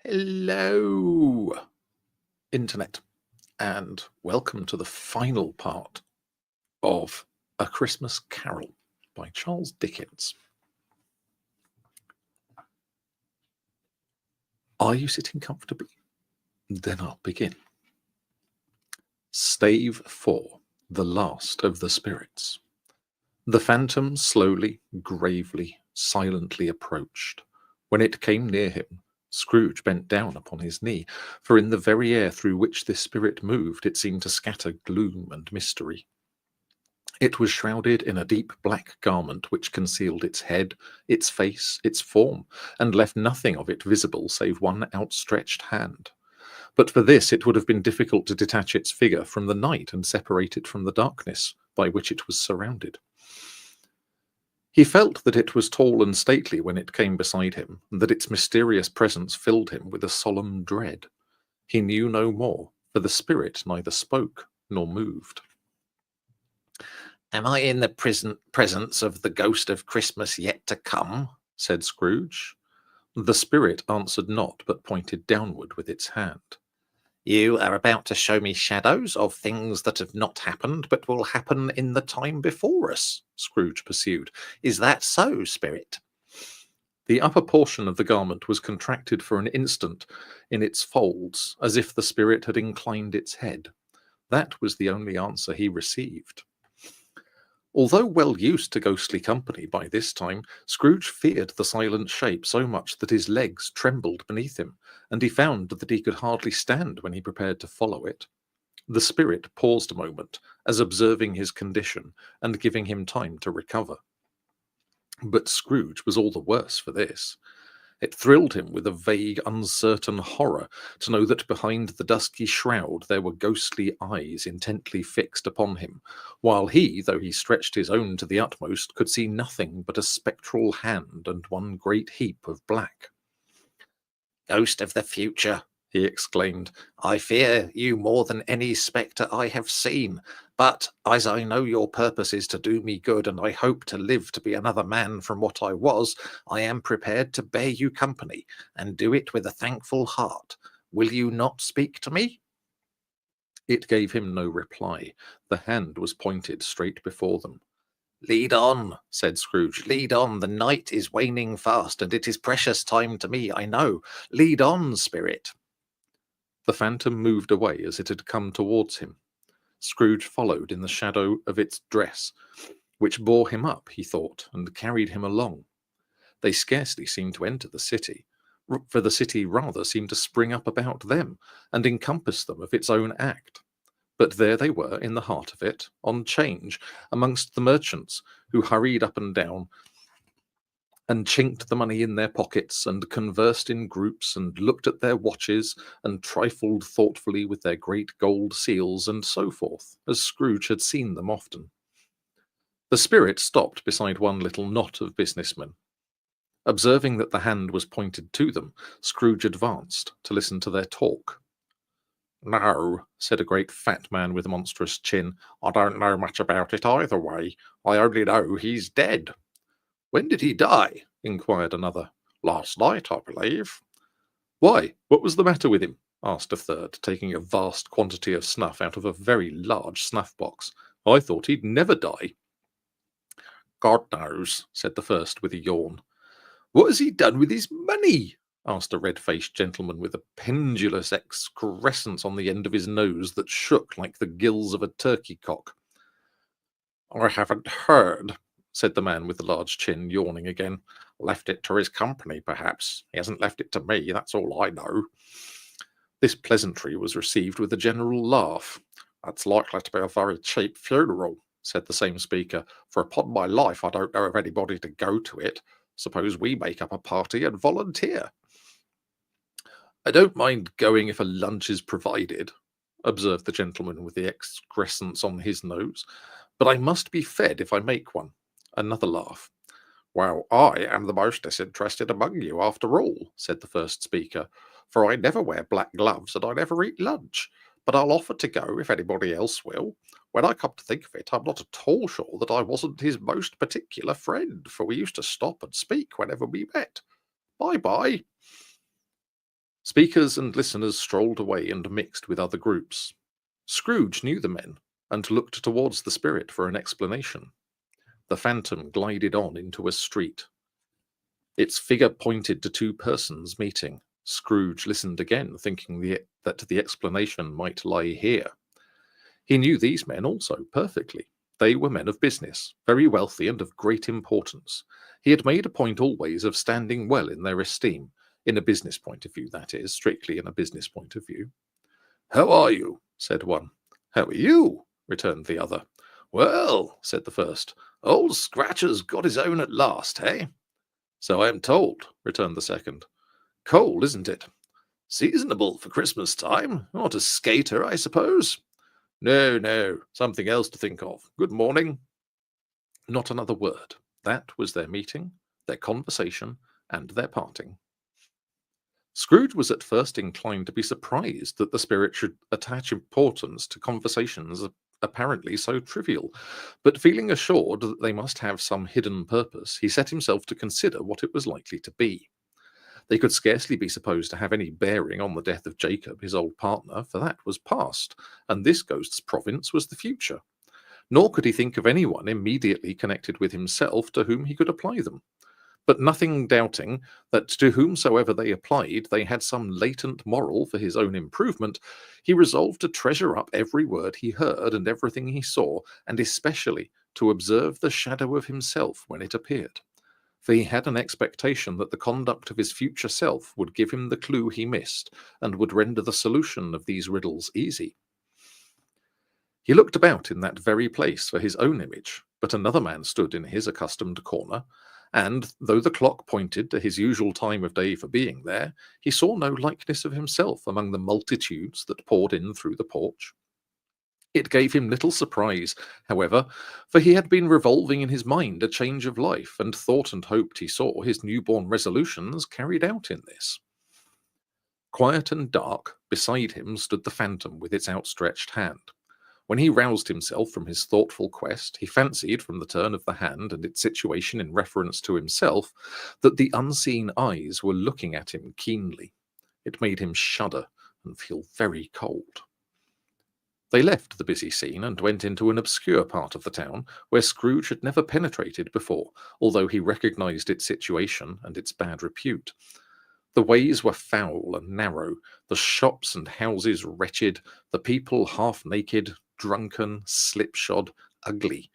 Hello, Internet, and welcome to the final part of A Christmas Carol by Charles Dickens. Are you sitting comfortably? Then I'll begin. Stave 4, The Last of the Spirits. The phantom slowly, gravely, silently approached. When it came near him, Scrooge bent down upon his knee, for in the very air through which this spirit moved it seemed to scatter gloom and mystery. It was shrouded in a deep black garment which concealed its head, its face, its form, and left nothing of it visible save one outstretched hand. But for this it would have been difficult to detach its figure from the night and separate it from the darkness by which it was surrounded. He felt that it was tall and stately when it came beside him, and that its mysterious presence filled him with a solemn dread. He knew no more, for the spirit neither spoke nor moved. "Am I in the presence of the ghost of Christmas yet to come?" said Scrooge. The spirit answered not, but pointed downward with its hand. "You are about to show me shadows of things that have not happened, but will happen in the time before us," Scrooge pursued. "Is that so, spirit?" The upper portion of the garment was contracted for an instant in its folds, as if the spirit had inclined its head. That was the only answer he received. Although well used to ghostly company by this time, Scrooge feared the silent shape so much that his legs trembled beneath him, and he found that he could hardly stand when he prepared to follow it. The spirit paused a moment, as observing his condition, and giving him time to recover. But Scrooge was all the worse for this. It thrilled him with a vague, uncertain horror to know that behind the dusky shroud there were ghostly eyes intently fixed upon him, while he, though he stretched his own to the utmost, could see nothing but a spectral hand and one great heap of black. "Ghost of the future," he exclaimed, "I fear you more than any spectre I have seen, but as I know your purpose is to do me good, and I hope to live to be another man from what I was, I am prepared to bear you company, and do it with a thankful heart. Will you not speak to me?" It gave him no reply. The hand was pointed straight before them. "Lead on," said Scrooge. "Lead on. The night is waning fast, and it is precious time to me, I know. Lead on, spirit." The phantom moved away as it had come towards him. Scrooge followed in the shadow of its dress, which bore him up, he thought, and carried him along. They scarcely seemed to enter the city, for the city rather seemed to spring up about them, and encompass them of its own act. But there they were in the heart of it, on 'Change, amongst the merchants, who hurried up and down, and chinked the money in their pockets, and conversed in groups, and looked at their watches, and trifled thoughtfully with their great gold seals, and so forth, as Scrooge had seen them often. The spirit stopped beside one little knot of businessmen. Observing that the hand was pointed to them, Scrooge advanced to listen to their talk. "No," said a great fat man with a monstrous chin, "I don't know much about it either way. I only know he's dead." "When did he die?" inquired another. "Last night, I believe." "Why, what was the matter with him?" asked a third, taking a vast quantity of snuff out of a very large snuff-box. "I thought he'd never die." "God knows," said the first with a yawn. "What has he done with his money?" asked a red-faced gentleman with a pendulous excrescence on the end of his nose that shook like the gills of a turkey-cock. "I haven't heard," said the man with the large chin, yawning again. "Left it to his company, perhaps. He hasn't left it to me, that's all I know." This pleasantry was received with a general laugh. "That's likely to be a very cheap funeral," said the same speaker, "for upon my life I don't know of anybody to go to it. Suppose we make up a party and volunteer?" "I don't mind going if a lunch is provided," observed the gentleman with the excrescence on his nose, "but I must be fed if I make one." Another laugh. "Well, I am the most disinterested among you, after all," said the first speaker, "for I never wear black gloves and I never eat lunch. But I'll offer to go if anybody else will. When I come to think of it, I'm not at all sure that I wasn't his most particular friend, for we used to stop and speak whenever we met. Bye-bye." Speakers and listeners strolled away and mixed with other groups. Scrooge knew the men and looked towards the spirit for an explanation. The phantom glided on into a street. Its figure pointed to two persons meeting. Scrooge listened again, thinking that the explanation might lie here. He knew these men also perfectly. They were men of business, very wealthy and of great importance. He had made a point always of standing well in their esteem, in a business point of view, that is, strictly in a business point of view. "How are you?" said one. "How are you?" returned the other. "Well," said the first, "old Scratcher's got his own at last, eh?" "So I am told," returned the second. "Cold, isn't it?" "Seasonable for Christmas time. Not a skater, I suppose?" "No, no, something else to think of. Good morning." Not another word. That was their meeting, their conversation, and their parting. Scrooge was at first inclined to be surprised that the spirit should attach importance to conversations apparently so trivial, but feeling assured that they must have some hidden purpose, he set himself to consider what it was likely to be. They could scarcely be supposed to have any bearing on the death of Jacob, his old partner, for that was past, and this ghost's province was the future. Nor could he think of anyone immediately connected with himself to whom he could apply them. But nothing doubting that to whomsoever they applied they had some latent moral for his own improvement, he resolved to treasure up every word he heard and everything he saw, and especially to observe the shadow of himself when it appeared. For he had an expectation that the conduct of his future self would give him the clue he missed, and would render the solution of these riddles easy. He looked about in that very place for his own image, but another man stood in his accustomed corner, and, though the clock pointed to his usual time of day for being there, he saw no likeness of himself among the multitudes that poured in through the porch. It gave him little surprise, however, for he had been revolving in his mind a change of life, and thought and hoped he saw his newborn resolutions carried out in this. Quiet and dark, beside him stood the phantom with its outstretched hand. When he roused himself from his thoughtful quest, he fancied, from the turn of the hand and its situation in reference to himself, that the unseen eyes were looking at him keenly. It made him shudder and feel very cold. They left the busy scene and went into an obscure part of the town where Scrooge had never penetrated before, although he recognized its situation and its bad repute. The ways were foul and narrow, the shops and houses wretched, the people half naked, drunken, slipshod, ugly.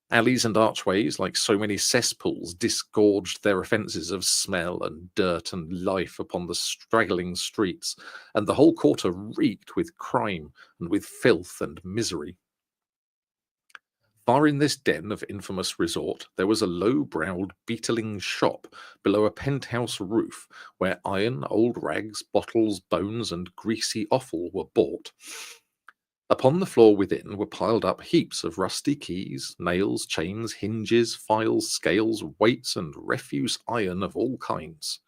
Alleys and archways, like so many cesspools, disgorged their offences of smell and dirt and life upon the straggling streets, and the whole quarter reeked with crime and with filth and misery. Far in this den of infamous resort, there was a low-browed, beetling shop below a penthouse roof, where iron, old rags, bottles, bones, and greasy offal were bought. Upon the floor within were piled up heaps of rusty keys, nails, chains, hinges, files, scales, weights, and refuse iron of all kinds.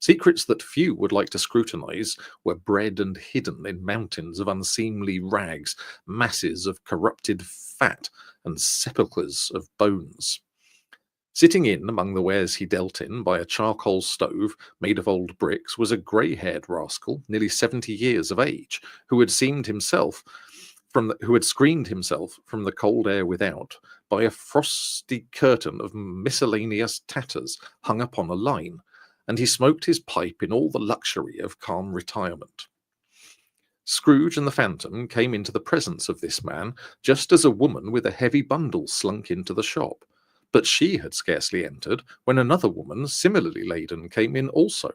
Secrets that few would like to scrutinize were bred and hidden in mountains of unseemly rags, masses of corrupted fat, and sepulchres of bones. Sitting in among the wares he dealt in by a charcoal stove made of old bricks was a grey-haired rascal, nearly 70 years of age, who had screened himself from the cold air without by a frosty curtain of miscellaneous tatters hung upon a line, and he smoked his pipe in all the luxury of calm retirement. Scrooge and the phantom came into the presence of this man just as a woman with a heavy bundle slunk into the shop, but she had scarcely entered when another woman, similarly laden, came in also,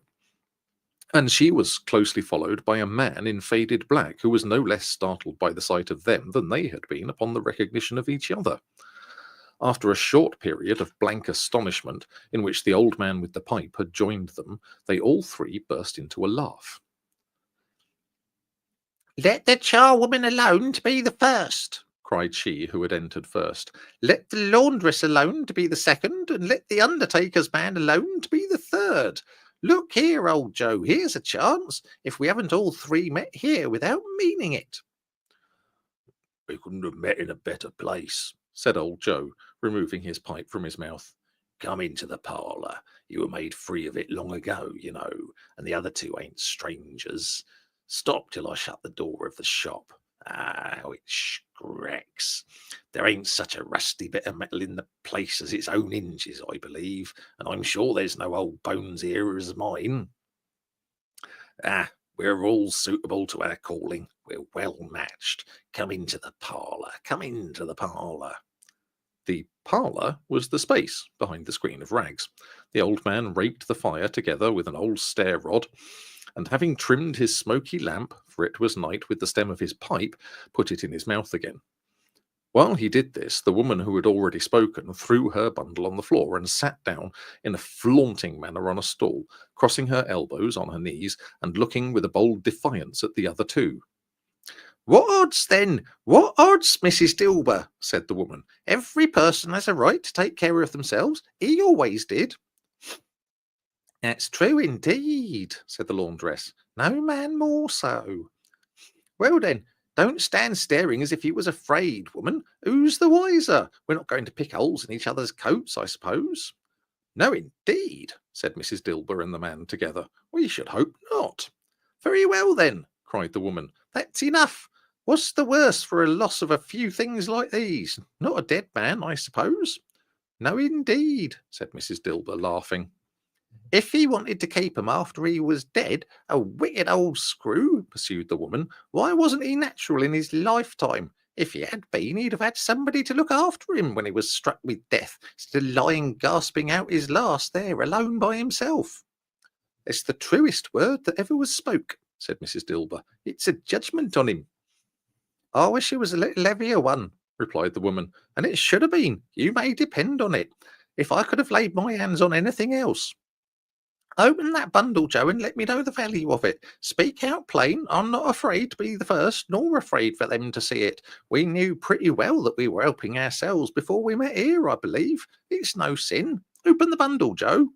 and she was closely followed by a man in faded black, who was no less startled by the sight of them than they had been upon the recognition of each other. After a short period of blank astonishment, in which the old man with the pipe had joined them, they all three burst into a laugh. "Let the charwoman alone to be the first," cried she who had entered first. "let the laundress alone to be the second, and let the undertaker's man alone to be the third. Look here, old Joe, here's a chance, if we haven't all three met here without meaning it." "We couldn't have met in a better place," said old Joe, removing his pipe from his mouth. come into the parlour. You were made free of it long ago, you know, and the other two ain't strangers. Stop till I shut the door of the shop. Ah, how it scracks. There ain't such a rusty bit of metal in the place as its own hinges, I believe, and I'm sure there's no old bones here as mine. Ah, we're all suitable to our calling. We're well matched. Come into the parlour. Come into the parlour. The parlour was the space behind the screen of rags. The old man raked the fire together with an old stair rod, and having trimmed his smoky lamp, for it was night, with the stem of his pipe, put it in his mouth again. While he did this, the woman who had already spoken threw her bundle on the floor and sat down in a flaunting manner on a stool, crossing her elbows on her knees and looking with a bold defiance at the other two. What odds then? What odds, Mrs. Dilber? Said the woman. Every person has a right to take care of themselves. He always did. That's true indeed, said the laundress. No man more so. Well then, don't stand staring as if you was afraid, woman. Who's the wiser? We're not going to pick holes in each other's coats, I suppose. No, indeed, said Mrs. Dilber and the man together. We should hope not. Very well then, cried the woman. That's enough. What's the worse for a loss of a few things like these? Not a dead man, I suppose. No, indeed, said Mrs. Dilber, laughing. If he wanted to keep him after he was dead, a wicked old screw, pursued the woman, why wasn't he natural in his lifetime? If he had been, he'd have had somebody to look after him when he was struck with death, instead of lying gasping out his last there alone by himself. It's the truest word that ever was spoke, said Mrs. Dilber. It's a judgment on him. I wish it was a little heavier one, replied the woman, and it should have been, you may depend on it, if I could have laid my hands on anything else. Open that bundle, Joe, and let me know the value of it. Speak out plain. I'm not afraid to be the first, nor afraid for them to see it. We knew pretty well that we were helping ourselves before we met here, I believe. It's no sin. Open the bundle, Joe.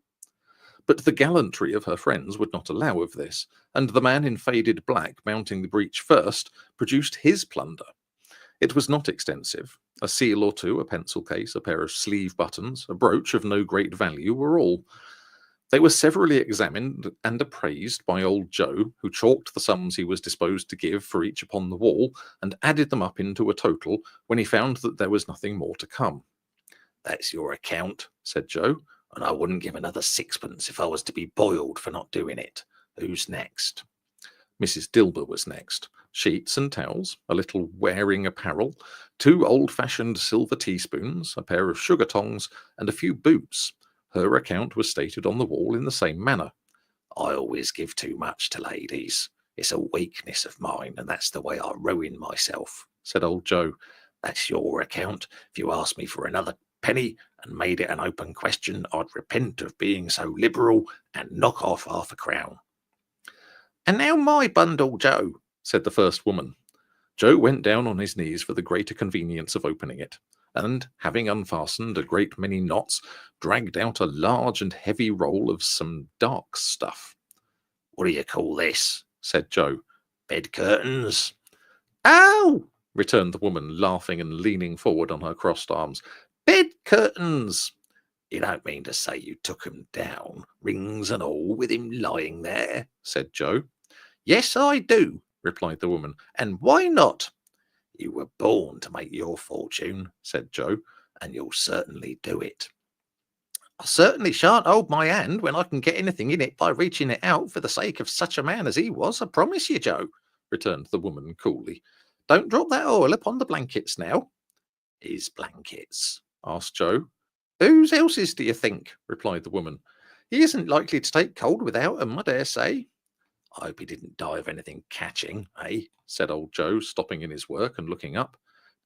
But the gallantry of her friends would not allow of this, and the man in faded black, mounting the breach first, produced his plunder. It was not extensive. A seal or two, a pencil case, a pair of sleeve buttons, a brooch of no great value were all. They were severally examined and appraised by old Joe, who chalked the sums he was disposed to give for each upon the wall, and added them up into a total when he found that there was nothing more to come. That's your account, said Joe, and I wouldn't give another sixpence if I was to be boiled for not doing it. Who's next? Mrs. Dilber was next. Sheets and towels, a little wearing apparel, 2 old-fashioned silver teaspoons, a pair of sugar tongs, and a few boots. Her account was stated on the wall in the same manner. I always give too much to ladies. It's a weakness of mine, and that's the way I ruin myself, said old Joe. That's your account. If you asked me for another penny and made it an open question, I'd repent of being so liberal and knock off half a crown. And now my bundle, Joe, said the first woman. Joe went down on his knees for the greater convenience of opening it, and, having unfastened a great many knots, dragged out a large and heavy roll of some dark stuff. What do you call this? Said Joe. Bed curtains. Oh, returned the woman, laughing and leaning forward on her crossed arms. Bed curtains. You don't mean to say you took 'em down, rings and all, with him lying there? Said Joe. Yes, I do, replied the woman. And why not? You were born to make your fortune, said Joe, and you'll certainly do it. I certainly shan't hold my hand when I can get anything in it by reaching it out for the sake of such a man as he was, I promise you, Joe, returned the woman coolly. Don't drop that oil upon the blankets now. His blankets? Asked Joe. Whose else's, do you think? Replied the woman. He isn't likely to take cold without 'em, I dare say. I hope he didn't die of anything catching, eh? Said old Joe, stopping in his work and looking up.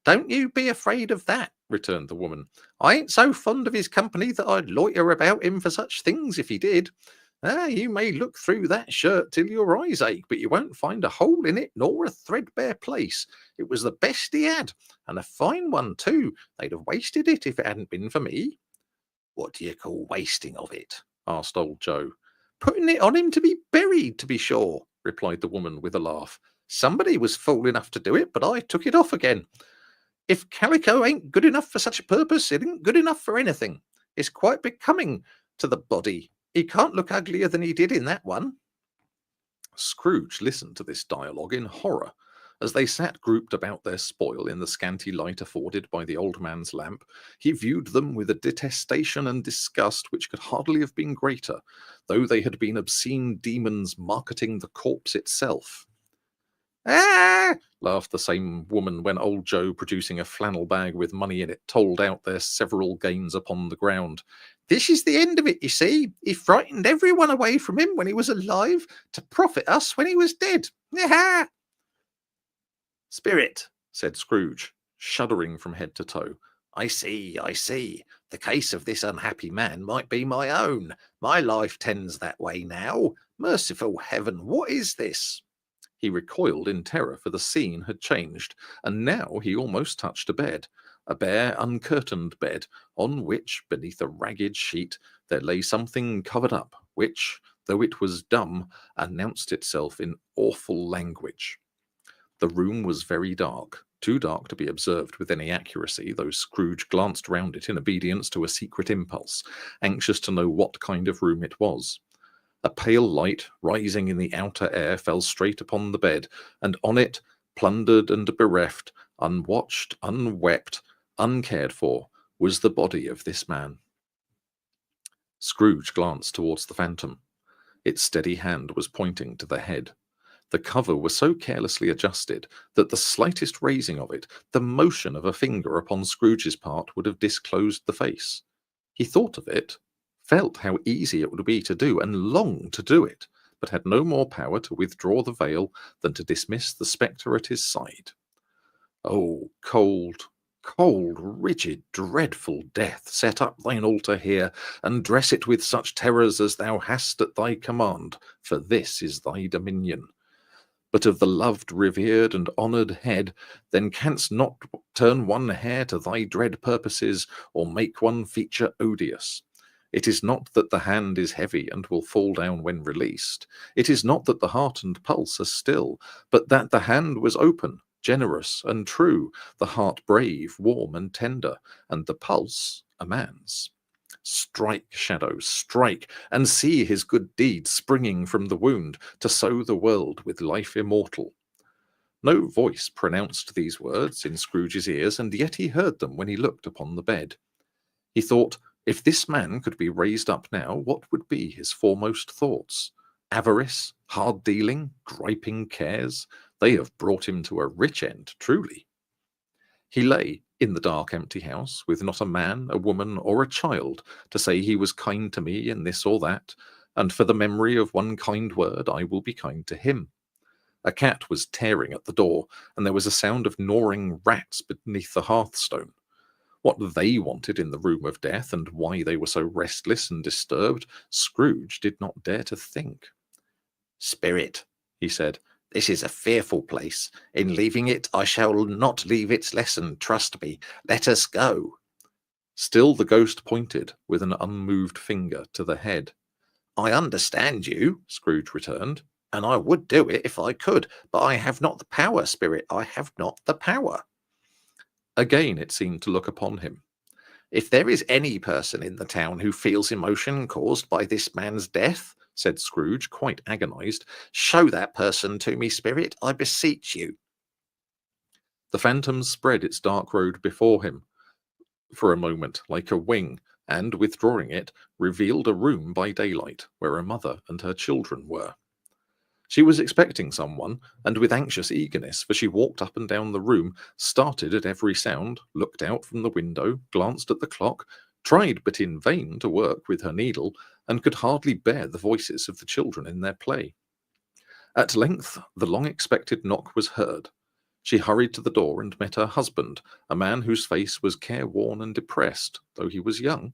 Don't you be afraid of that, returned the woman. I ain't so fond of his company that I'd loiter about him for such things if he did. You may look through that shirt till your eyes ache, but you won't find a hole in it nor a threadbare place. It was the best he had, and a fine one too. They'd have wasted it if it hadn't been for me. What do you call wasting of it? Asked old Joe. Putting it on him to be buried, to be sure, replied the woman with a laugh. Somebody was fool enough to do it, but I took it off again. If calico ain't good enough for such a purpose, it ain't good enough for anything. It's quite becoming to the body. He can't look uglier than he did in that one. Scrooge listened to this dialogue in horror. As they sat grouped about their spoil in the scanty light afforded by the old man's lamp, he viewed them with a detestation and disgust which could hardly have been greater, though they had been obscene demons marketing the corpse itself. Ah! Laughed the same woman when old Joe, producing a flannel bag with money in it, told out their several gains upon the ground. This is the end of it, you see. He frightened everyone away from him when he was alive to profit us when he was dead. Ha! Spirit, said Scrooge, shuddering from head to toe. I see. The case of this unhappy man might be my own. My life tends that way now. Merciful heaven, what is this? He recoiled in terror, for the scene had changed, and now he almost touched a bare, uncurtained bed, on which, beneath a ragged sheet, there lay something covered up, which, though it was dumb, announced itself in awful language. The room was very dark, too dark to be observed with any accuracy, though Scrooge glanced round it in obedience to a secret impulse, anxious to know what kind of room it was. A pale light, rising in the outer air, fell straight upon the bed, and on it, plundered and bereft, unwatched, unwept, uncared for, was the body of this man. Scrooge glanced towards the phantom. Its steady hand was pointing to the head. The cover was so carelessly adjusted that the slightest raising of it, the motion of a finger upon Scrooge's part, would have disclosed the face. He thought of it, felt how easy it would be to do, and longed to do it, but had no more power to withdraw the veil than to dismiss the spectre at his side. Oh, cold, rigid, dreadful death, set up thine altar here, and dress it with such terrors as thou hast at thy command, for this is thy dominion. But of the loved, revered, and honoured head, then canst not turn one hair to thy dread purposes, or make one feature odious. It is not that the hand is heavy and will fall down when released. It is not that the heart and pulse are still, but that the hand was open, generous, and true, the heart brave, warm, and tender, and the pulse a man's. Strike, Shadow, strike, and see his good deed springing from the wound, to sow the world with life immortal. No voice pronounced these words in Scrooge's ears, and yet he heard them when he looked upon the bed. He thought, if this man could be raised up now, what would be his foremost thoughts? Avarice, hard dealing, griping cares, they have brought him to a rich end, truly. He lay in the dark, empty house, with not a man, a woman, or a child to say he was kind to me in this or that, and for the memory of one kind word I will be kind to him. A cat was tearing at the door, and there was a sound of gnawing rats beneath the hearthstone. What they wanted in the room of death, and why they were so restless and disturbed, Scrooge did not dare to think. Spirit, he said, this is a fearful place. In leaving it, I shall not leave its lesson, trust me. Let us go. Still the ghost pointed with an unmoved finger to the head. I understand you, Scrooge returned, and I would do it if I could, but I have not the power, Spirit. I have not the power. Again it seemed to look upon him. If there is any person in the town who feels emotion caused by this man's death, said Scrooge, quite agonized, show that person to me, Spirit, I beseech you. The phantom spread its dark road before him for a moment like a wing, and, withdrawing it, revealed a room by daylight, where a mother and her children were. She was expecting someone, and with anxious eagerness, for she walked up and down the room, started at every sound, looked out from the window, glanced at the clock, tried but in vain to work with her needle, and could hardly bear the voices of the children in their play. At length the long-expected knock was heard. She hurried to the door and met her husband, a man whose face was careworn and depressed, though he was young.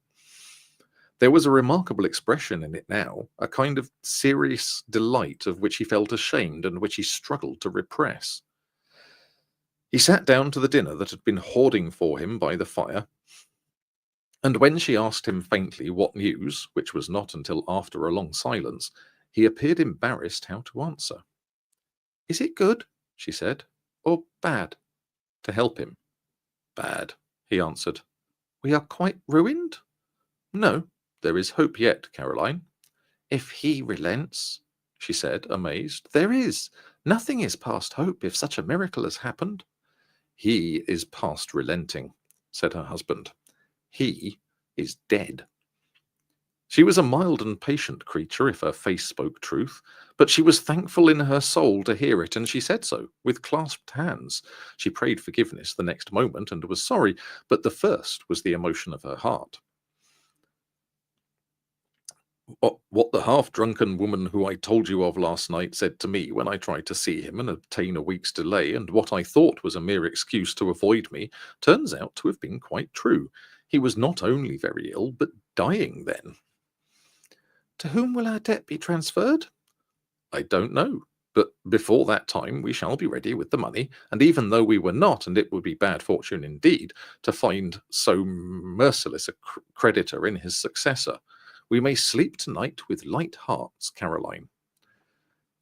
There was a remarkable expression in it now, a kind of serious delight of which he felt ashamed and which he struggled to repress. He sat down to the dinner that had been hoarding for him by the fire, and when she asked him faintly what news, which was not until after a long silence, he appeared embarrassed how to answer. "Is it good," she said, "or bad?" To help him. "Bad," he answered. "We are quite ruined?" No, there is hope yet, Caroline. If he relents, she said, amazed. There is. Nothing is past hope if such a miracle has happened. He is past relenting, said her husband. He is dead. She was a mild and patient creature, if her face spoke truth, but she was thankful in her soul to hear it, and she said so, with clasped hands. She prayed forgiveness the next moment and was sorry, but the first was the emotion of her heart. What the half-drunken woman who I told you of last night said to me when I tried to see him and obtain a week's delay, and what I thought was a mere excuse to avoid me, turns out to have been quite true. He was not only very ill, but dying then. To whom will our debt be transferred? I don't know, but before that time we shall be ready with the money, and even though we were not, and it would be bad fortune indeed to find so merciless a creditor in his successor, we may sleep tonight with light hearts, Caroline.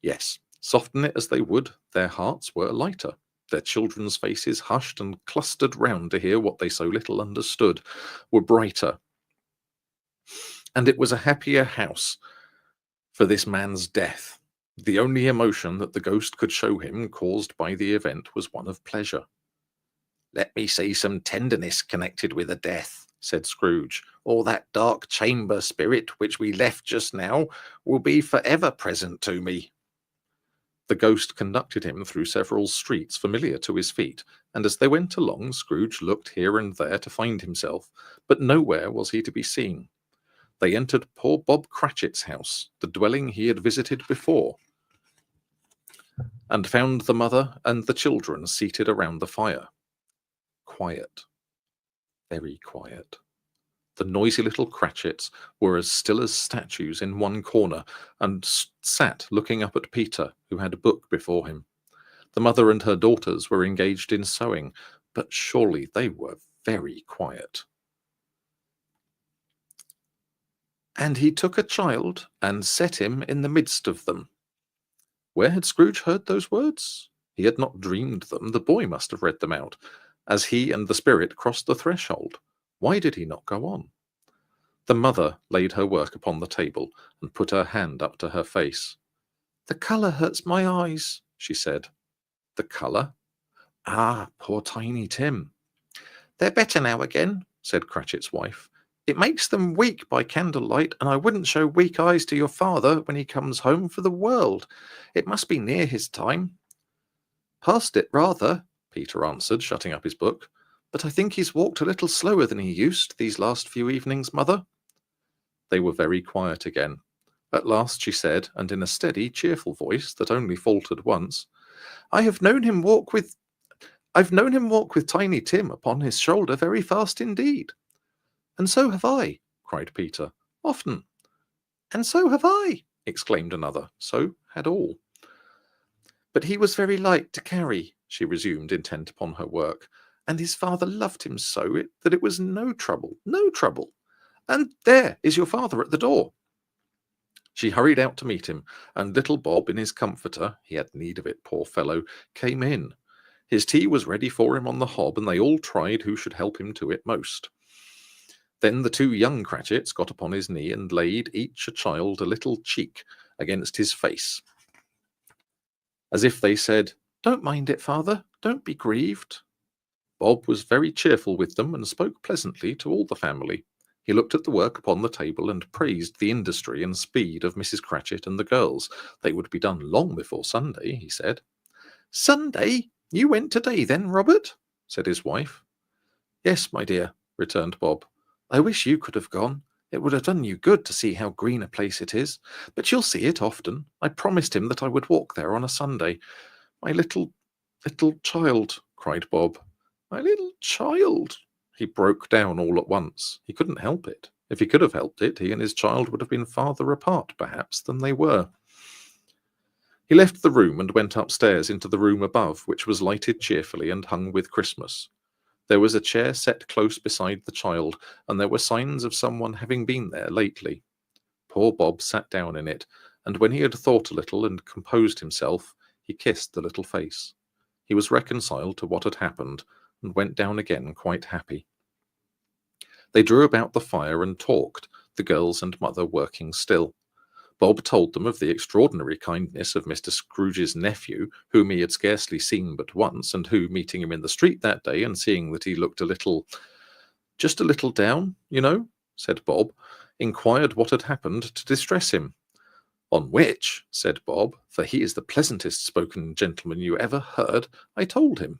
Yes, soften it as they would, their hearts were lighter. Their children's faces, hushed and clustered round to hear what they so little understood, were brighter. And it was a happier house for this man's death. The only emotion that the ghost could show him, caused by the event, was one of pleasure. Let me see some tenderness connected with a death, said Scrooge, or that dark chamber spirit which we left just now will be forever present to me. The ghost conducted him through several streets familiar to his feet, and as they went along, Scrooge looked here and there to find himself, but nowhere was he to be seen. They entered poor Bob Cratchit's house, the dwelling he had visited before, and found the mother and the children seated around the fire. Quiet. Very quiet. The noisy little Cratchits were as still as statues in one corner, and sat looking up at Peter, who had a book before him. The mother and her daughters were engaged in sewing, but surely they were very quiet. And he took a child and set him in the midst of them. Where had Scrooge heard those words? He had not dreamed them. The boy must have read them out, as he and the spirit crossed the threshold. Why did he not go on? The mother laid her work upon the table and put her hand up to her face. The colour hurts my eyes, she said. The colour? Ah, poor Tiny Tim. They're better now again, said Cratchit's wife. It makes them weak by candlelight, and I wouldn't show weak eyes to your father when he comes home for the world. It must be near his time. Past it, rather, Peter answered, shutting up his book. But I think he's walked a little slower than he used these last few evenings, mother. They were very quiet again. At last she said, and in a steady, cheerful voice that only faltered once, I've known him walk with Tiny Tim upon his shoulder very fast indeed. And so have I, cried Peter. Often. And so have I, exclaimed another. So had all. But he was very light to carry, she resumed, intent upon her work, and his father loved him so that it was no trouble. And there is your father at the door. She hurried out to meet him, and little Bob, in his comforter, he had need of it, poor fellow, came in. His tea was ready for him on the hob, and they all tried who should help him to it most. Then the two young Cratchits got upon his knee and laid each a child a little cheek against his face, as if they said, Don't mind it, father, don't be grieved. Bob was very cheerful with them and spoke pleasantly to all the family. He looked at the work upon the table and praised the industry and speed of Mrs. Cratchit and the girls. They would be done long before Sunday, he said. Sunday? You went today then, Robert? Said his wife. Yes, my dear, returned Bob. I wish you could have gone. It would have done you good to see how green a place it is. But you'll see it often. I promised him that I would walk there on a Sunday. My little child, cried Bob. My little child. He broke down all at once. He couldn't help it. If he could have helped it, he and his child would have been farther apart, perhaps, than they were. He left the room and went upstairs into the room above, which was lighted cheerfully and hung with Christmas. There was a chair set close beside the child, and there were signs of someone having been there lately. Poor Bob sat down in it, and when he had thought a little and composed himself, he kissed the little face. He was reconciled to what had happened, and went down again quite happy. They drew about the fire and talked, the girls and mother working still. Bob told them of the extraordinary kindness of Mr. Scrooge's nephew, whom he had scarcely seen but once, and who, meeting him in the street that day and seeing that he looked just a little down, you know, said Bob, inquired what had happened to distress him. On which, said Bob, for he is the pleasantest spoken gentleman you ever heard, I told him.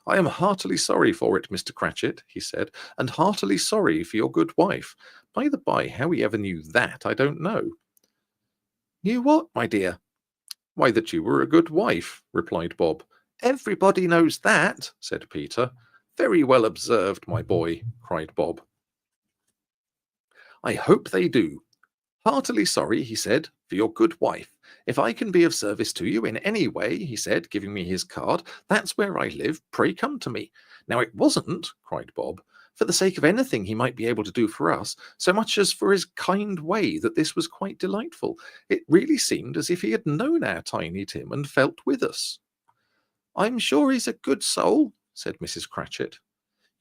I am heartily sorry for it, Mr. Cratchit, he said, and heartily sorry for your good wife. By the by, how he ever knew that, I don't know. Knew what, my dear? Why, that you were a good wife, replied Bob. Everybody knows that, said Peter. Very well observed, my boy, cried Bob. I hope they do. Heartily sorry, he said, for your good wife. If I can be of service to you in any way, he said, giving me his card, that's where I live, pray come to me. Now it wasn't, cried Bob, for the sake of anything he might be able to do for us, so much as for his kind way that this was quite delightful. It really seemed as if he had known our Tiny Tim and felt with us. I'm sure he's a good soul, said Mrs. Cratchit.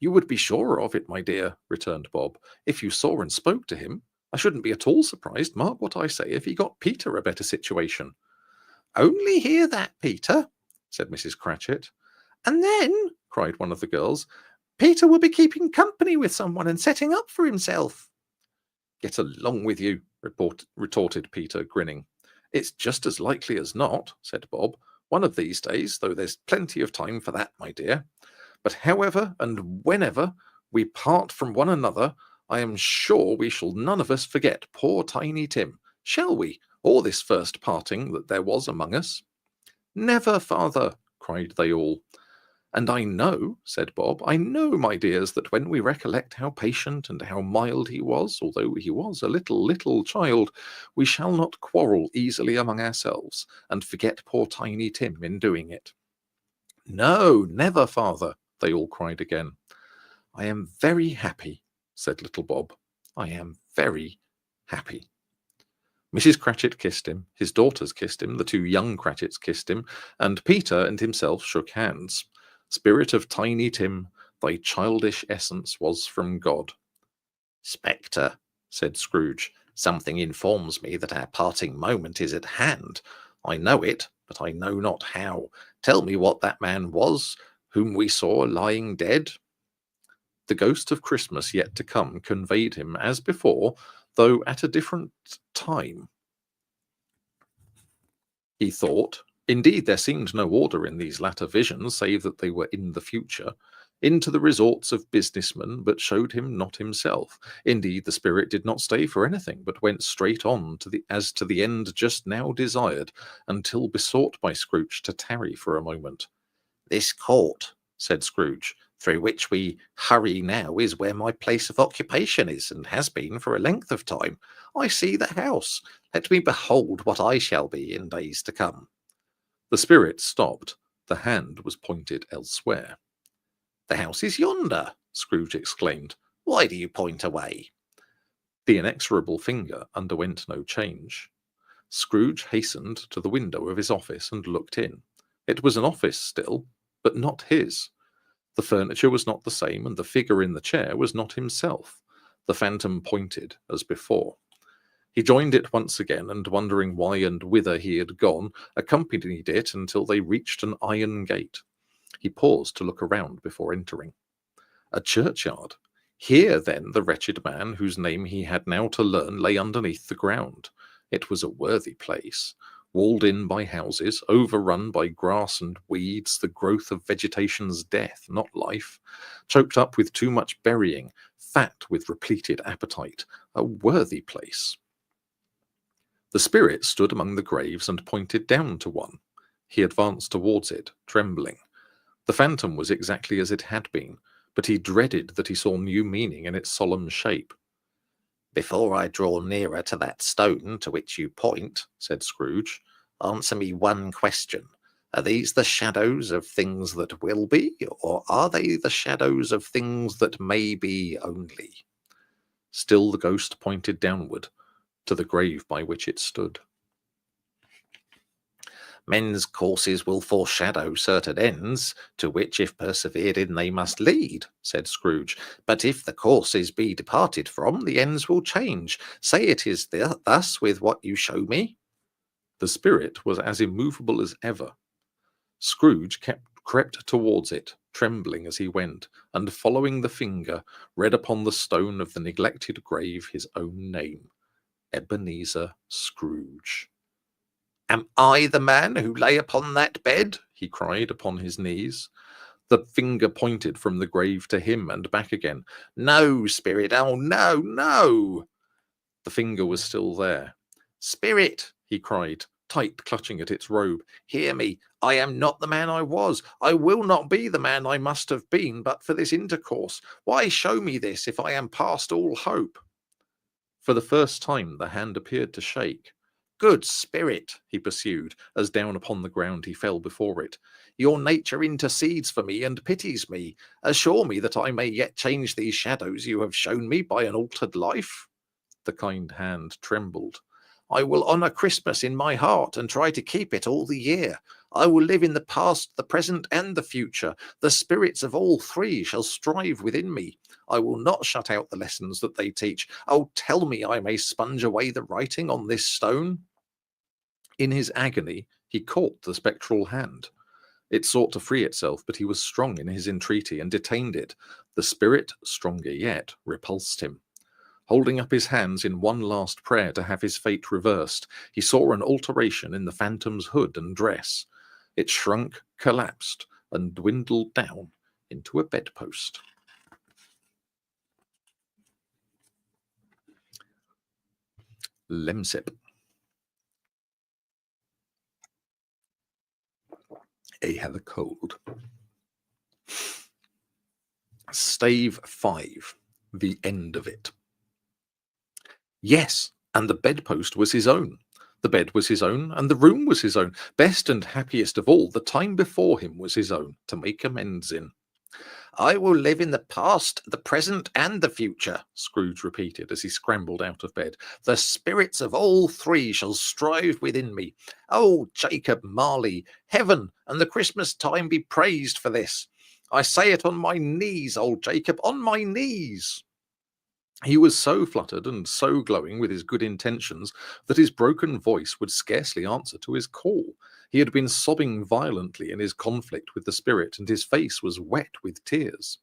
You would be sure of it, my dear, returned Bob, if you saw and spoke to him. I shouldn't be at all surprised, mark what I say, if he got Peter a better situation. Only hear that, Peter, said Mrs. Cratchit. And then, cried one of the girls, Peter will be keeping company with someone and setting up for himself. Get along with you, retorted Peter, grinning. It's just as likely as not, said Bob. One of these days, though there's plenty of time for that, my dear. But however and whenever we part from one another, I am sure we shall none of us forget poor Tiny Tim, shall we, or this first parting that there was among us? Never, father, cried they all. And I know, said Bob, I know, my dears, that when we recollect how patient and how mild he was, although he was a little child, we shall not quarrel easily among ourselves, and forget poor Tiny Tim in doing it. No, never, father, they all cried again. I am very happy, said little Bob. I am very happy. Mrs. Cratchit kissed him, his daughters kissed him, the two young Cratchits kissed him, and Peter and himself shook hands. Spirit of Tiny Tim, thy childish essence was from God. Spectre, said Scrooge, something informs me that our parting moment is at hand. I know it, but I know not how. Tell me what that man was, whom we saw lying dead. The ghost of Christmas yet to come conveyed him, as before, though at a different time. He thought, indeed there seemed no order in these latter visions, save that they were in the future, into the resorts of businessmen, but showed him not himself. Indeed, the spirit did not stay for anything, but went straight on to the end just now desired, until besought by Scrooge to tarry for a moment. This court, said Scrooge, through which we hurry now, is where my place of occupation is, and has been for a length of time. I see the house. Let me behold what I shall be in days to come. The spirit stopped. The hand was pointed elsewhere. The house is yonder, Scrooge exclaimed. Why do you point away? The inexorable finger underwent no change. Scrooge hastened to the window of his office and looked in. It was an office still, but not his. The furniture was not the same, and the figure in the chair was not himself. The phantom pointed as before. He joined it once again, and wondering why and whither he had gone, accompanied it until they reached an iron gate. He paused to look around before entering. A churchyard. Here, then, the wretched man, whose name he had now to learn, lay underneath the ground. It was a worthy place, walled in by houses, overrun by grass and weeds, the growth of vegetation's death, not life, choked up with too much burying, fat with repleted appetite, a worthy place. The spirit stood among the graves and pointed down to one. He advanced towards it, trembling. The phantom was exactly as it had been, but he dreaded that he saw new meaning in its solemn shape. Before I draw nearer to that stone to which you point, said Scrooge, answer me one question. Are these the shadows of things that will be, or are they the shadows of things that may be only? Still the ghost pointed downward, to the grave by which it stood. Men's courses will foreshadow certain ends, to which, if persevered in, they must lead, said Scrooge. But if the courses be departed from, the ends will change. Say it is thus with what you show me. The spirit was as immovable as ever. Scrooge crept towards it, trembling as he went, and following the finger, read upon the stone of the neglected grave his own name, Ebenezer Scrooge. Am I the man who lay upon that bed? He cried upon his knees. The finger pointed from the grave to him and back again. No, spirit, oh no, no. The finger was still there. Spirit, he cried, tight clutching at its robe. Hear me. I am not the man I was. I will not be the man I must have been but for this intercourse. Why show me this if I am past all hope? For the first time the hand appeared to shake. Good spirit, he pursued, as down upon the ground he fell before it. Your nature intercedes for me and pities me. Assure me that I may yet change these shadows you have shown me by an altered life. The kind hand trembled. I will honour Christmas in my heart and try to keep it all the year. I will live in the past, the present, and the future. The spirits of all three shall strive within me. I will not shut out the lessons that they teach. Oh, tell me I may sponge away the writing on this stone. In his agony, he caught the spectral hand. It sought to free itself, but he was strong in his entreaty and detained it. The spirit, stronger yet, repulsed him. Holding up his hands in one last prayer to have his fate reversed, he saw an alteration in the phantom's hood and dress. It shrunk, collapsed, and dwindled down into a bedpost. Lemsip. I have a cold. Stave 5. The end of it. Yes, and the bedpost was his own. The bed was his own, and the room was his own. Best and happiest of all, the time before him was his own, to make amends in. I will live in the past, the present, and the future, Scrooge repeated as he scrambled out of bed. The spirits of all three shall strive within me. Oh, Jacob Marley, heaven and the Christmas time be praised for this. I say it on my knees, old Jacob, on my knees. He was so fluttered and so glowing with his good intentions that his broken voice would scarcely answer to his call. He had been sobbing violently in his conflict with the spirit, and his face was wet with tears.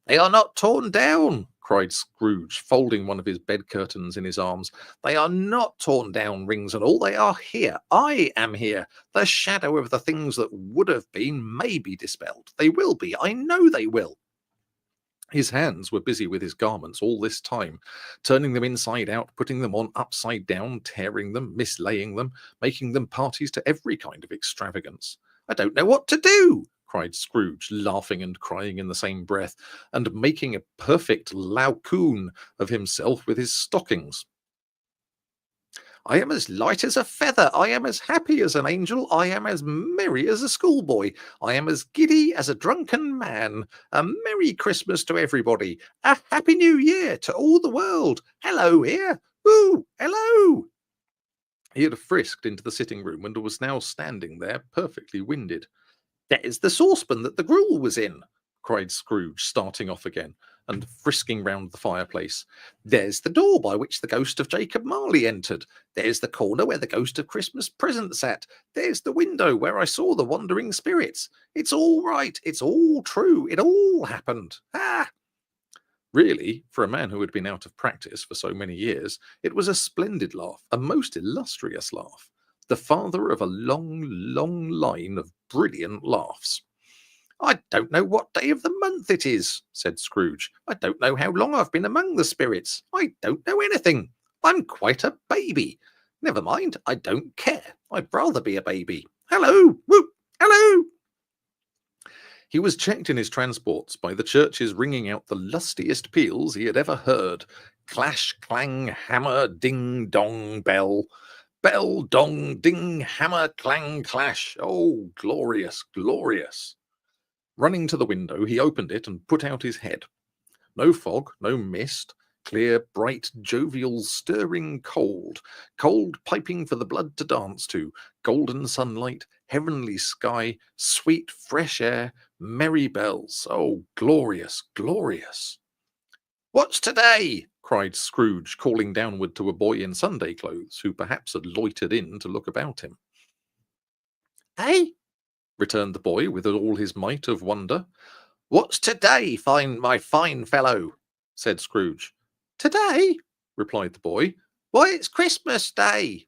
They are not torn down, cried Scrooge, folding one of his bed curtains in his arms. They are not torn down, rings and all. They are here. I am here. The shadow of the things that would have been may be dispelled. They will be. I know they will. His hands were busy with his garments all this time, turning them inside out, putting them on upside down, tearing them, mislaying them, making them parties to every kind of extravagance. I don't know what to do, cried Scrooge, laughing and crying in the same breath, and making a perfect laucoon of himself with his stockings. I am as light as a feather. I am as happy as an angel. I am as merry as a schoolboy. I am as giddy as a drunken man. A Merry Christmas to everybody. A Happy New Year to all the world. Hello here. Ooh, hello. He had frisked into the sitting room and was now standing there, perfectly winded. There's the saucepan that the gruel was in, cried Scrooge, starting off again and frisking round the fireplace. There's the door by which the ghost of Jacob Marley entered. There's the corner where the ghost of Christmas present sat. There's the window where I saw the wandering spirits. It's all right. It's all true. It all happened. Ah! Really, for a man who had been out of practice for so many years, it was a splendid laugh, a most illustrious laugh, the father of a long, long line of brilliant laughs. I don't know what day of the month it is, said Scrooge. I don't know how long I've been among the spirits. I don't know anything. I'm quite a baby. Never mind, I don't care. I'd rather be a baby. Hello! Whoop! Hello! He was checked in his transports by the churches ringing out the lustiest peals he had ever heard. Clash, clang, hammer, ding, dong, bell. Bell, dong, ding, hammer, clang, clash. Oh, glorious, glorious. Running to the window, he opened it and put out his head. No fog, no mist. Clear, bright, jovial, stirring cold, cold piping for the blood to dance to, golden sunlight, heavenly sky, sweet fresh air, merry bells. Oh, glorious, glorious! What's today? Cried Scrooge, calling downward to a boy in Sunday clothes, who perhaps had loitered in to look about him. Eh? Returned the boy with all his might of wonder. What's today, my fine fellow? Said Scrooge. Today? Replied the boy. Why, it's Christmas Day.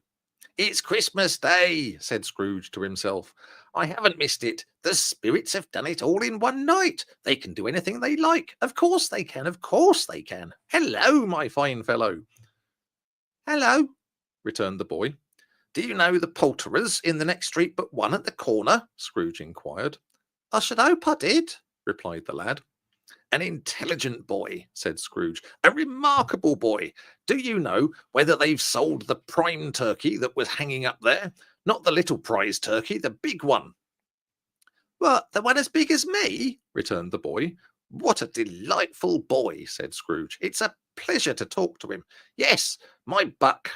It's Christmas Day, said Scrooge to himself. I haven't missed it. The spirits have done it all in one night. They can do anything they like. Of course they can. Of course they can. Hello, my fine fellow. Hello, returned the boy. Do you know the poulterers in the next street but one at the corner? Scrooge inquired. I should hope I did, replied the lad. An intelligent boy, said Scrooge. A remarkable boy. Do you know whether they've sold the prime turkey that was hanging up there? Not the little prize turkey, the big one. What, the one as big as me? Returned the boy. What a delightful boy, said Scrooge. It's a pleasure to talk to him. Yes, my buck.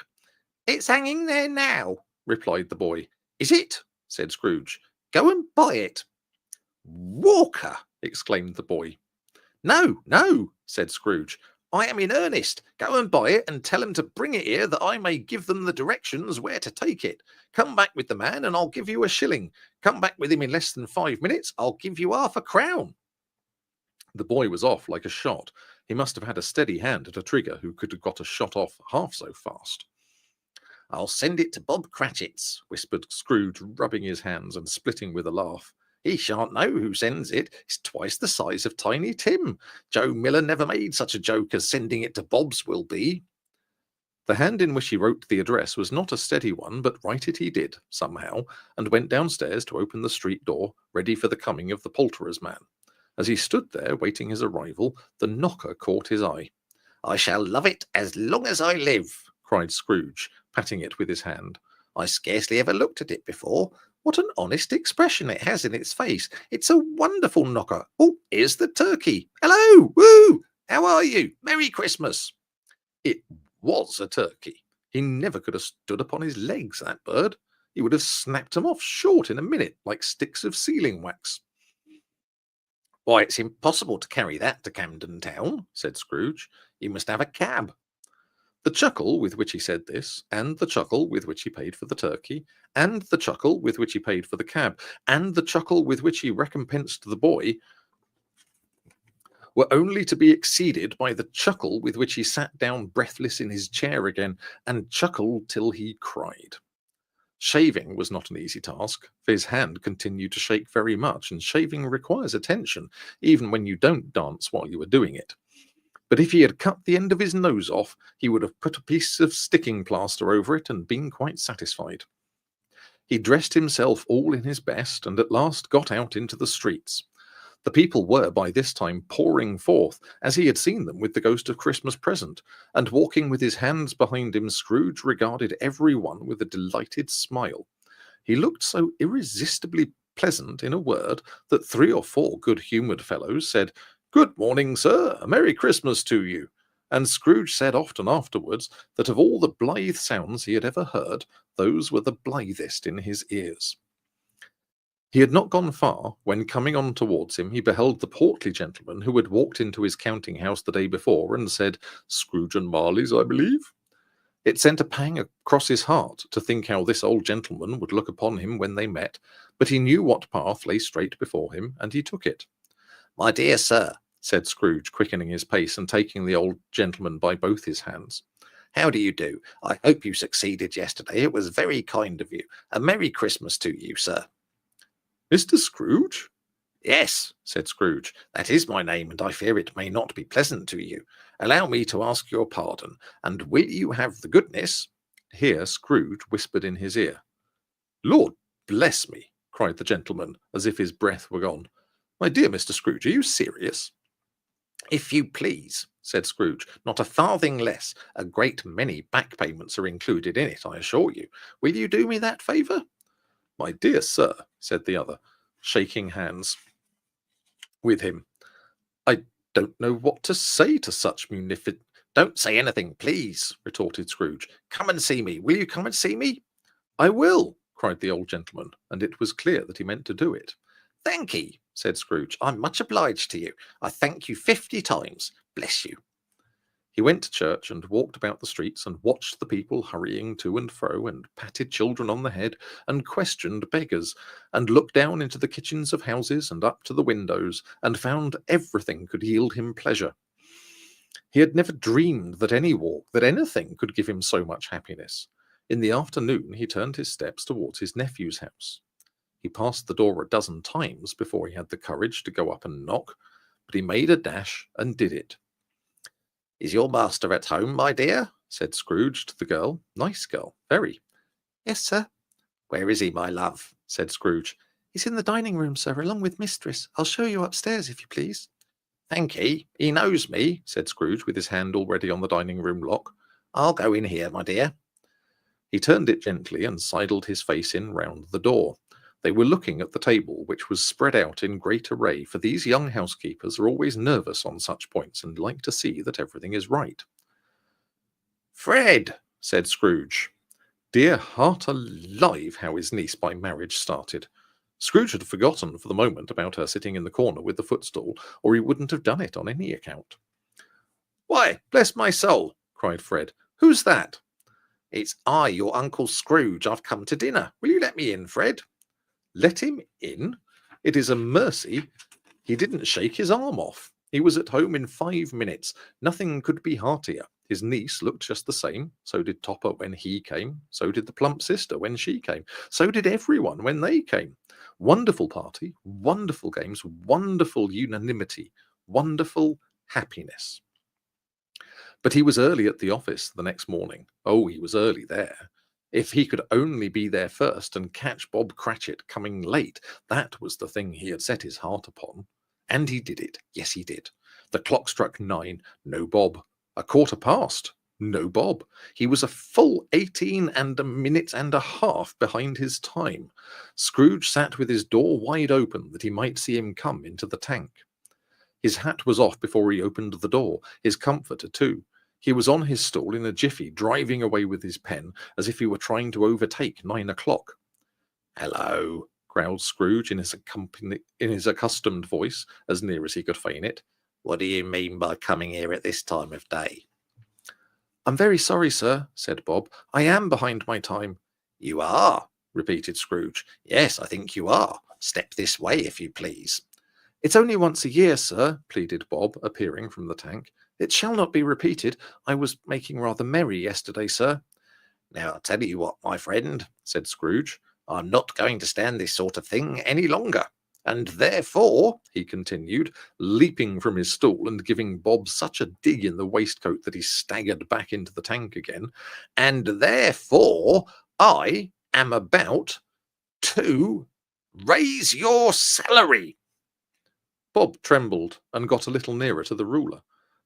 It's hanging there now, replied the boy. Is it? Said Scrooge. Go and buy it. Walker, exclaimed the boy. No, no, said Scrooge. I am in earnest. Go and buy it and tell him to bring it here that I may give them the directions where to take it. Come back with the man and I'll give you a shilling. Come back with him in less than 5 minutes. I'll give you half a crown. The boy was off like a shot. He must have had a steady hand at a trigger who could have got a shot off half so fast. I'll send it to Bob Cratchit's, whispered Scrooge, rubbing his hands and splitting with a laugh. He shan't know who sends it. It's twice the size of Tiny Tim. Joe Miller never made such a joke as sending it to Bob's will be. The hand in which he wrote the address was not a steady one, but write it he did, somehow, and went downstairs to open the street door, ready for the coming of the poulterer's man. As he stood there, waiting his arrival, the knocker caught his eye. I shall love it as long as I live, cried Scrooge, patting it with his hand. I scarcely ever looked at it before. What an honest expression it has in its face. It's a wonderful knocker. Oh, here's the turkey. Hello, woo! How are you? Merry Christmas. It was a turkey. He never could have stood upon his legs, that bird. He would have snapped them off short in a minute, like sticks of sealing wax. Why, it's impossible to carry that to Camden Town, said Scrooge. You must have a cab. The chuckle with which he said this, and the chuckle with which he paid for the turkey, and the chuckle with which he paid for the cab, and the chuckle with which he recompensed the boy, were only to be exceeded by the chuckle with which he sat down breathless in his chair again, and chuckled till he cried. Shaving was not an easy task, for his hand continued to shake very much, and shaving requires attention, even when you don't dance while you are doing it. But if he had cut the end of his nose off, he would have put a piece of sticking plaster over it and been quite satisfied. He dressed himself all in his best, and at last got out into the streets. The people were by this time pouring forth, as he had seen them with the ghost of Christmas present, and walking with his hands behind him, Scrooge regarded every one with a delighted smile. He looked so irresistibly pleasant, in a word, that 3 or 4 good-humoured fellows said, Good morning, sir, a Merry Christmas to you. And Scrooge said often afterwards that of all the blithe sounds he had ever heard, those were the blithest in his ears. He had not gone far, when coming on towards him, he beheld the portly gentleman who had walked into his counting-house the day before, and said, Scrooge and Marley's, I believe. It sent a pang across his heart to think how this old gentleman would look upon him when they met, but he knew what path lay straight before him, and he took it. My dear sir, said Scrooge, quickening his pace and taking the old gentleman by both his hands. How do you do? I hope you succeeded yesterday. It was very kind of you. A Merry Christmas to you, sir. Mr. Scrooge? Yes, said Scrooge. That is my name, and I fear it may not be pleasant to you. Allow me to ask your pardon, and will you have the goodness— Here Scrooge whispered in his ear. Lord bless me, cried the gentleman, as if his breath were gone. My dear Mr. Scrooge, are you serious? If you please, said Scrooge, not a farthing less. A great many back payments are included in it, I assure you. Will you do me that favour? My dear sir, said the other, shaking hands with him, I don't know what to say to such Don't say anything, please, retorted Scrooge. Come and see me. Will you come and see me? I will, cried the old gentleman, and it was clear that he meant to do it. Thank ye, said Scrooge. I'm much obliged to you. I thank you 50 times. Bless you. He went to church and walked about the streets and watched the people hurrying to and fro and patted children on the head and questioned beggars and looked down into the kitchens of houses and up to the windows and found everything could yield him pleasure. He had never dreamed that any walk, that anything could give him so much happiness. In the afternoon he turned his steps towards his nephew's house. He passed the door a dozen times before he had the courage to go up and knock, but he made a dash and did it. Is your master at home, my dear? Said Scrooge to the girl. Nice girl, very. Yes, sir. Where is he, my love? Said Scrooge. He's in the dining room, sir, along with mistress. I'll show you upstairs, if you please. Thank ye. He knows me, said Scrooge, with his hand already on the dining room lock. I'll go in here, my dear. He turned it gently and sidled his face in round the door. They were looking at the table, which was spread out in great array, for these young housekeepers are always nervous on such points and like to see that everything is right. Fred, said Scrooge. Dear heart alive, how his niece by marriage started. Scrooge had forgotten for the moment about her sitting in the corner with the footstool, or he wouldn't have done it on any account. Why, bless my soul, cried Fred. Who's that? It's I, your Uncle Scrooge. I've come to dinner. Will you let me in, Fred? Let him in? It is a mercy he didn't shake his arm off. He was at home in 5 minutes. Nothing could be heartier. His niece looked just the same. So did Topper when he came. So did the plump sister when she came. So did everyone when they came. Wonderful party, wonderful games, wonderful unanimity, wonderful happiness. But he was early at the office the next morning. Oh, he was early there. If he could only be there first and catch Bob Cratchit coming late, that was the thing he had set his heart upon. And he did it. Yes, he did. The clock struck 9. No Bob. 1:15. No Bob. He was a full 18 and a minute and a half behind his time. Scrooge sat with his door wide open that he might see him come into the tank. His hat was off before he opened the door, his comforter too. He was on his stool in a jiffy, driving away with his pen, as if he were trying to overtake 9 o'clock. "Hello," growled Scrooge in his accustomed voice, as near as he could feign it. "What do you mean by coming here at this time of day?" "I'm very sorry, sir," said Bob. "I am behind my time." "You are," repeated Scrooge. "Yes, I think you are. Step this way, if you please." "It's only once a year, sir," pleaded Bob, appearing from the tank. "It shall not be repeated. I was making rather merry yesterday, sir." "Now, I'll tell you what, my friend," said Scrooge, "I'm not going to stand this sort of thing any longer. And therefore," he continued, leaping from his stool and giving Bob such a dig in the waistcoat that he staggered back into the tank again, "and therefore I am about to raise your salary." Bob trembled and got a little nearer to the ruler.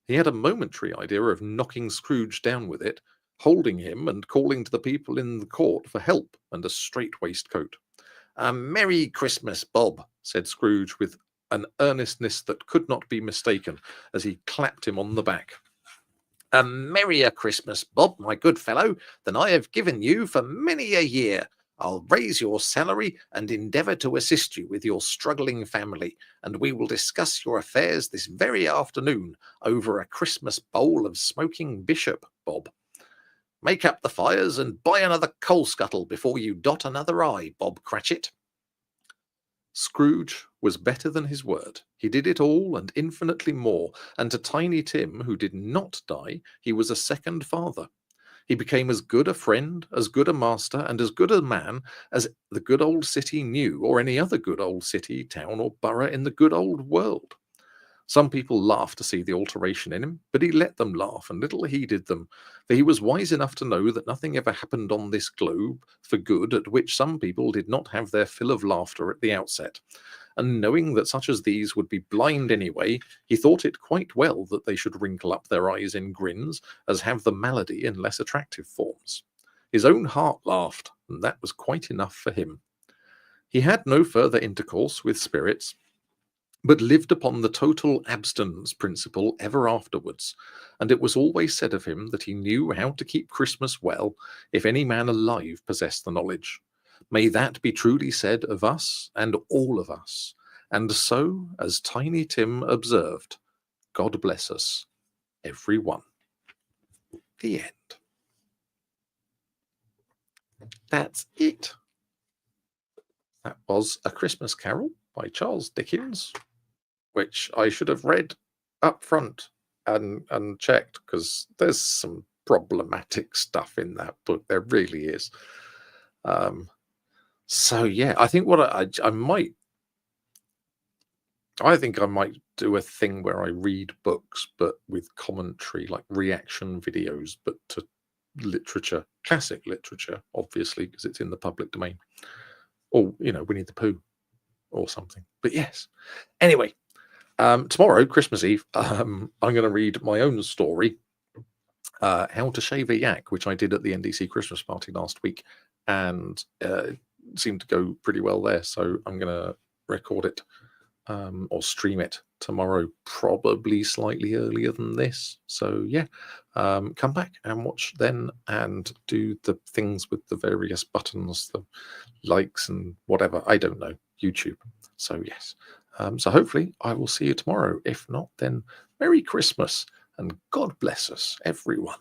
He had a momentary idea of knocking Scrooge down with it, holding him and calling to the people in the court for help and a strait waistcoat. "A Merry Christmas, Bob," said Scrooge with an earnestness that could not be mistaken, as he clapped him on the back. "A merrier Christmas, Bob, my good fellow, than I have given you for many a year. I'll raise your salary and endeavour to assist you with your struggling family, and we will discuss your affairs this very afternoon over a Christmas bowl of smoking bishop, Bob. Make up the fires and buy another coal scuttle before you dot another I, Bob Cratchit." Scrooge was better than his word. He did it all and infinitely more, and to Tiny Tim, who did not die, he was a second father. He became as good a friend, as good a master, and as good a man as the good old city knew, or any other good old city, town, or borough in the good old world. Some people laughed to see the alteration in him, but he let them laugh, and little heeded them, for he was wise enough to know that nothing ever happened on this globe for good at which some people did not have their fill of laughter at the outset. And knowing that such as these would be blind anyway, he thought it quite well that they should wrinkle up their eyes in grins, as have the malady in less attractive forms. His own heart laughed, and that was quite enough for him. He had no further intercourse with spirits. but lived upon the total abstinence principle ever afterwards, and it was always said of him that he knew how to keep Christmas well, if any man alive possessed the knowledge. May that be truly said of us and all of us. And so, as Tiny Tim observed, God bless us, every one. The end. That's it. That was A Christmas Carol by Charles Dickens, which I should have read up front and checked, because there's some problematic stuff in that book. There really is. So yeah, I think what I might do a thing where I read books, but with commentary, like reaction videos, but to literature, classic literature, obviously, because it's in the public domain. Or, Winnie the Pooh or something. But yes. Anyway, tomorrow, Christmas Eve, I'm going to read my own story, How to Shave a Yak, which I did at the NDC Christmas party last week, and it seemed to go pretty well there. So I'm going to record it or stream it tomorrow, probably slightly earlier than this. So yeah, come back and watch then, and do the things with the various buttons, the likes and whatever, I don't know, YouTube. So yes, so hopefully I will see you tomorrow. If not, then Merry Christmas and God bless us, everyone.